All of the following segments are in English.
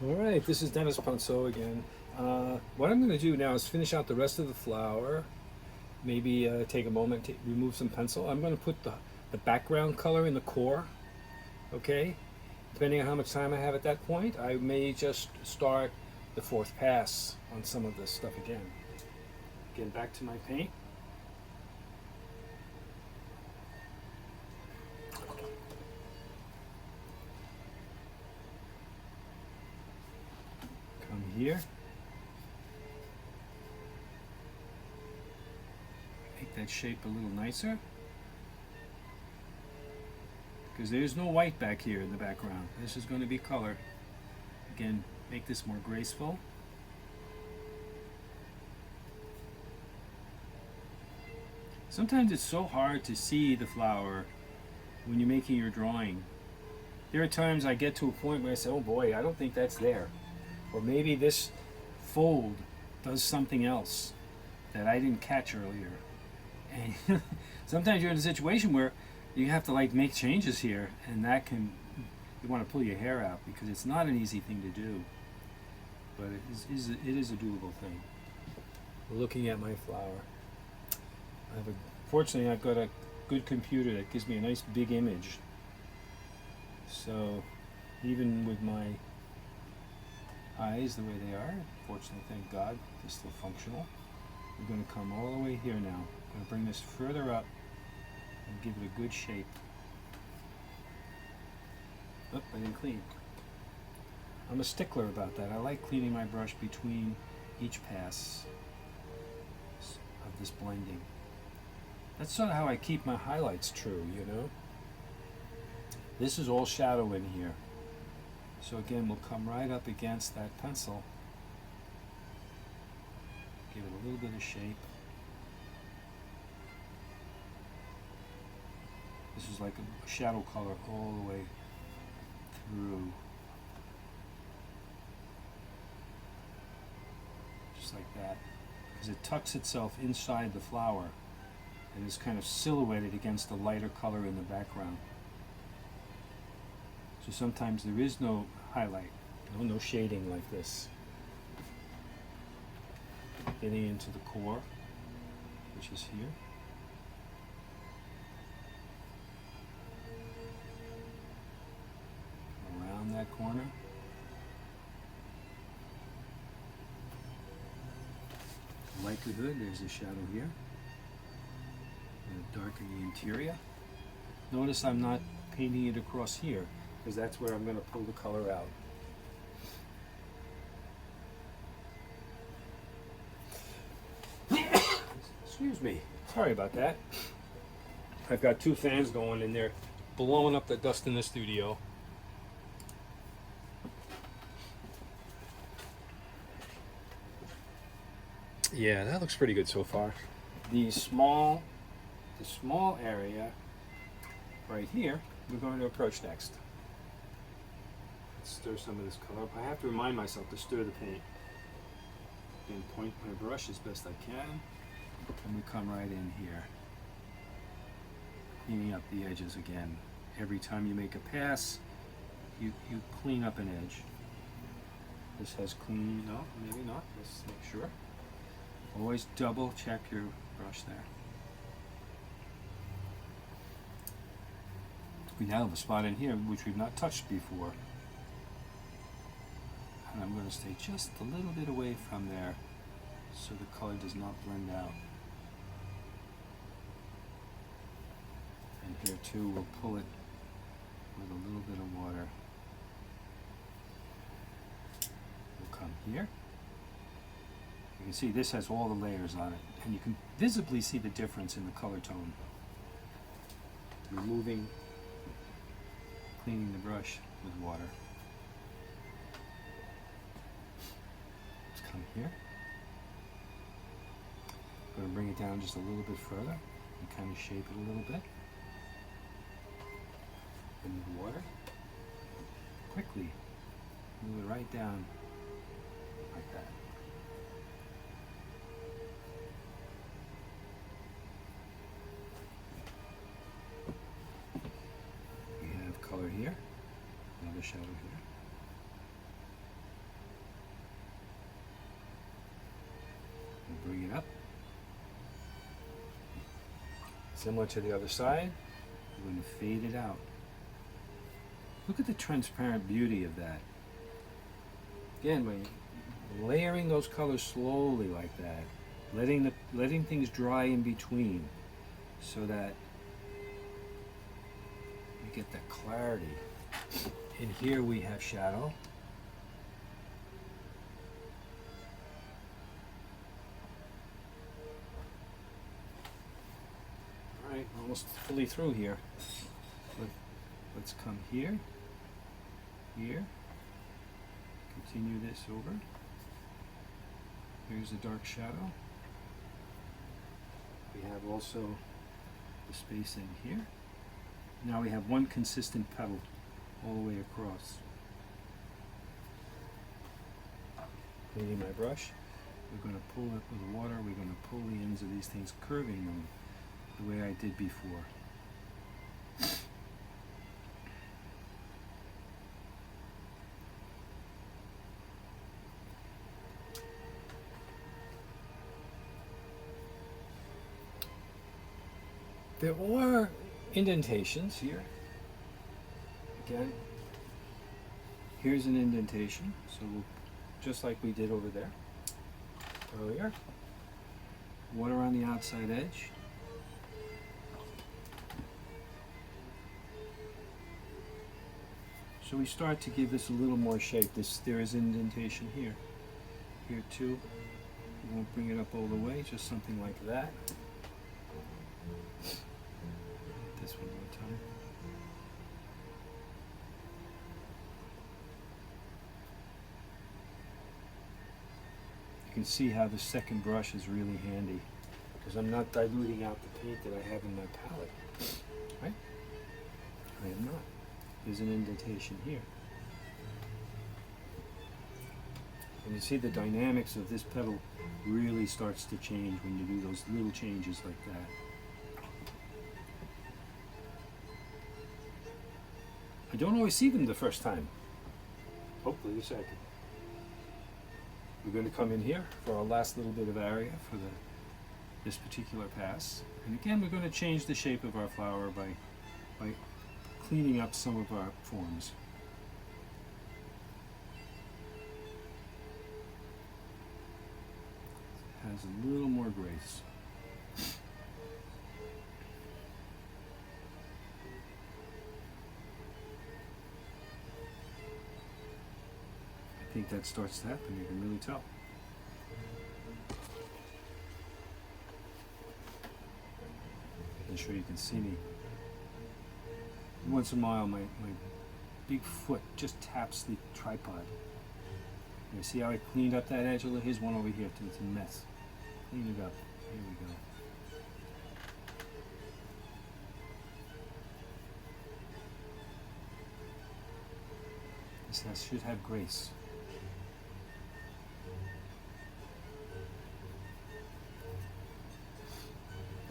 All right, this is Denis Ponsot again. What I'm going to do now is finish out the rest of the flower. Maybe take a moment to remove some pencil. I'm going to put the background color in the core, okay? Depending on how much time I have at that point, I may just start the fourth pass on some of this stuff again. Again, back to my paint. Come here. Make that shape a little nicer. Because there's no white back here in the background. This is going to be color. Again, make this more graceful. Sometimes it's so hard to see the flower when you're making your drawing. There are times I get to a point where I say, oh boy, I don't think that's there. Or maybe this fold does something else that I didn't catch earlier. And sometimes you're in a situation where you have to like make changes here, and that can, you want to pull your hair out because it's not an easy thing to do, but it is a doable thing. Looking at my flower, fortunately I've got a good computer that gives me a nice big image, so even with my eyes the way they are, fortunately, thank God, they're still functional. We're going to come all the way here now. I'm going to bring this further up and give it a good shape. Oh, I didn't clean. I'm a stickler about that. I like cleaning my brush between each pass of this blending. That's sort of how I keep my highlights true, you know? This is all shadow in here. So again, we'll come right up against that pencil. Give it a little bit of shape. This is like a shadow color all the way through. Just like that. Because it tucks itself inside the flower and is kind of silhouetted against the lighter color in the background. So sometimes there is no highlight, no shading like this. Getting into the core, which is here. Around that corner. Likelihood, there's a shadow here. And darken the interior. Notice I'm not painting it across here, because that's where I'm going to pull the color out. Excuse me. Sorry about that. I've got two fans going and they're blowing up the dust in the studio. Yeah, that looks pretty good so far. The small area right here, we're going to approach next. Let's stir some of this color up. I have to remind myself to stir the paint. And point my brush as best I can. And we come right in here. Cleaning up the edges again. Every time you make a pass, you clean up an edge. This has clean, no, maybe not. Let's make sure. Always double check your brush there. We now have a spot in here which we've not touched before. And I'm going to stay just a little bit away from there so the color does not blend out. And here too, we'll pull it with a little bit of water. We'll come here. You can see this has all the layers on it, and you can visibly see the difference in the color tone. Removing, cleaning the brush with water. Let's come here. I'm going to bring it down just a little bit further and kind of shape it a little bit. And with water, quickly move it right down like that. We have color here, another shadow here. Similar to the other side, we're going to fade it out. Look at the transparent beauty of that. Again, by layering those colors slowly like that, letting things dry in between, so that we get that clarity. And here we have shadow. All right, almost fully through here. Let's come here, here, continue this over. Here's a dark shadow. We have also the space in here. Now we have one consistent petal all the way across. Cleaning my brush, we're going to pull it with water, we're going to pull the ends of these things, curving them the way I did before. There are indentations here. Again, here's an indentation, so we'll, just like we did over there earlier. Water on the outside edge. So we start to give this a little more shape. There is indentation here. Here too. We won't bring it up all the way, just something like that. This one more time. You can see how the second brush is really handy, because I'm not diluting out the paint that I have in my palette. Right? I am not. There's an indentation here. And you see the dynamics of this petal really starts to change when you do those little changes like that. I don't always see them the first time. Hopefully the second. We're going to come in here for our last little bit of area for this particular pass. And again, we're going to change the shape of our flower by cleaning up some of our forms. It has a little more grace. I think that starts to happen, you can really tell. I'm sure you can see me. Once in a while my big foot just taps the tripod. You see how I cleaned up that edge? Here's one over here too, it's a mess. Clean it up. Here we go. This should have grace.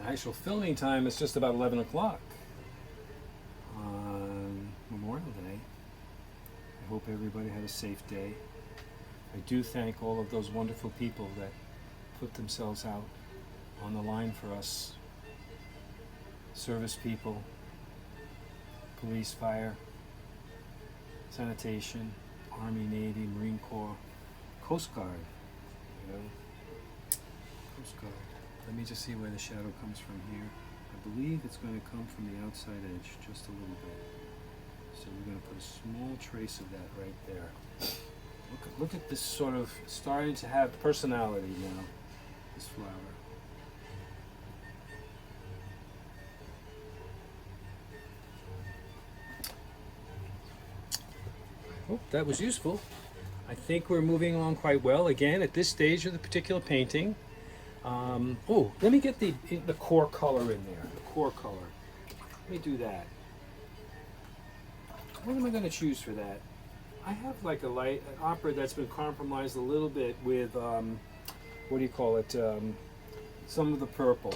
The actual filming time is just about 11 o'clock on Memorial Day. I hope everybody had a safe day. I do thank all of those wonderful people that put themselves out on the line for us. Service people, police, fire, sanitation, Army, Navy, Marine Corps, Coast Guard, Coast Guard. Let me just see where the shadow comes from here. I believe it's going to come from the outside edge, just a little bit. So we're going to put a small trace of that right there. Look at this sort of starting to have personality now, this flower. I hope that was useful. I think we're moving along quite well. Again, at this stage of the particular painting. Let me get the core color in there. The core color. Let me do that. What am I going to choose for that? I have like an opera that's been compromised a little bit with, what do you call it? Some of the purple.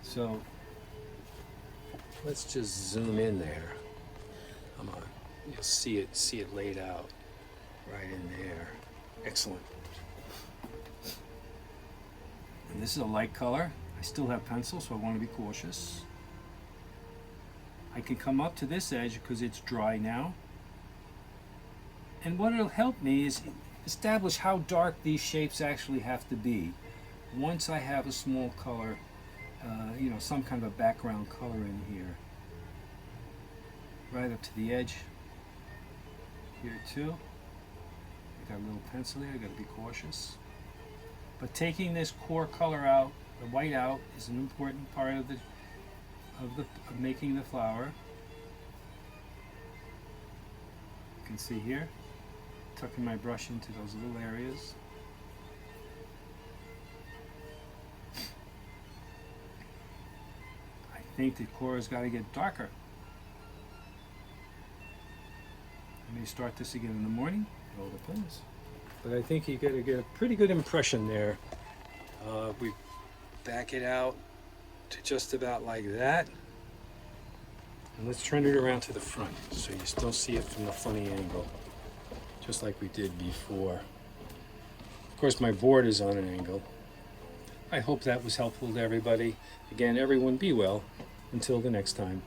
So let's just zoom in there. Come on, you'll see it laid out right in there. Excellent. And this is a light color. I still have pencil, so I want to be cautious. I can come up to this edge because it's dry now. And what it'll help me is establish how dark these shapes actually have to be. Once I have a small color, you know, some kind of a background color in here. Right up to the edge. Here too. I got a little pencil here, I gotta be cautious. But taking this core color out, the white out, is an important part of making the flower. You can see here, tucking my brush into those little areas. I think the core has got to get darker. I may start this again in the morning, it all depends. But I think you got to get a pretty good impression there. We back it out to just about like that. And let's turn it around to the front so you still see it from the funny angle, just like we did before. Of course, my board is on an angle. I hope that was helpful to everybody. Again, everyone be well. Until the next time.